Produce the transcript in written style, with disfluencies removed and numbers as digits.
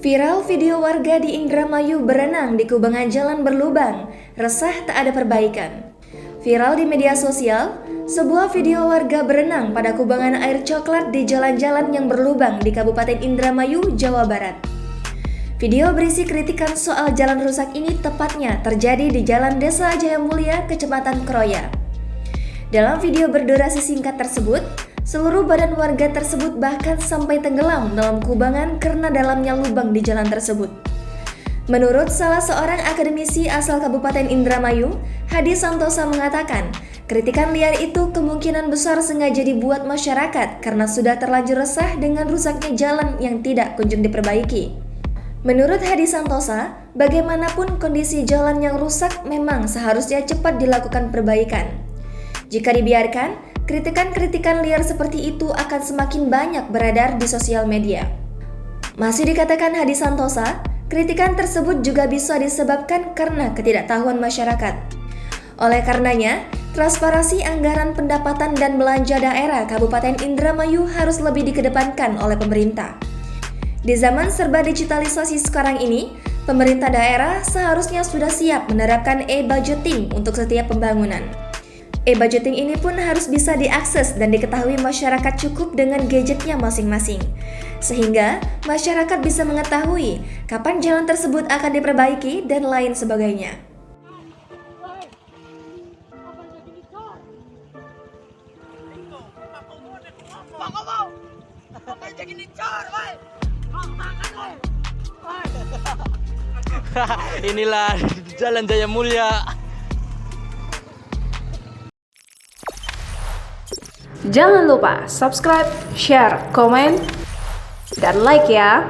Viral video warga di Indramayu berenang di kubangan jalan berlubang, resah tak ada perbaikan. Viral di media sosial, sebuah video warga berenang pada kubangan air coklat di jalan-jalan yang berlubang di Kabupaten Indramayu, Jawa Barat. Video berisi kritikan soal jalan rusak ini tepatnya terjadi di Jalan Desa Jaya Mulia, Kecamatan Kroya. Dalam video berdurasi singkat tersebut, seluruh badan warga tersebut bahkan sampai tenggelam dalam kubangan karena dalamnya lubang di jalan tersebut. Menurut salah seorang akademisi asal Kabupaten Indramayu, Hadi Santosa mengatakan, kritikan liar itu kemungkinan besar sengaja dibuat masyarakat karena sudah terlanjur resah dengan rusaknya jalan yang tidak kunjung diperbaiki. Menurut Hadi Santosa, bagaimanapun kondisi jalan yang rusak memang seharusnya cepat dilakukan perbaikan. Jika dibiarkan, kritikan-kritikan liar seperti itu akan semakin banyak beredar di sosial media. Masih dikatakan Hadi Santosa, kritikan tersebut juga bisa disebabkan karena ketidaktahuan masyarakat. Oleh karenanya, transparansi anggaran pendapatan dan belanja daerah Kabupaten Indramayu harus lebih dikedepankan oleh pemerintah. Di zaman serba digitalisasi sekarang ini, pemerintah daerah seharusnya sudah siap menerapkan e-budgeting untuk setiap pembangunan. E-budgeting ini pun harus bisa diakses dan diketahui masyarakat cukup dengan gadgetnya masing-masing. Sehingga masyarakat bisa mengetahui kapan jalan tersebut akan diperbaiki dan lain sebagainya. Inilah Jalan Jaya Mulia. Jangan lupa subscribe, share, komen, dan like ya.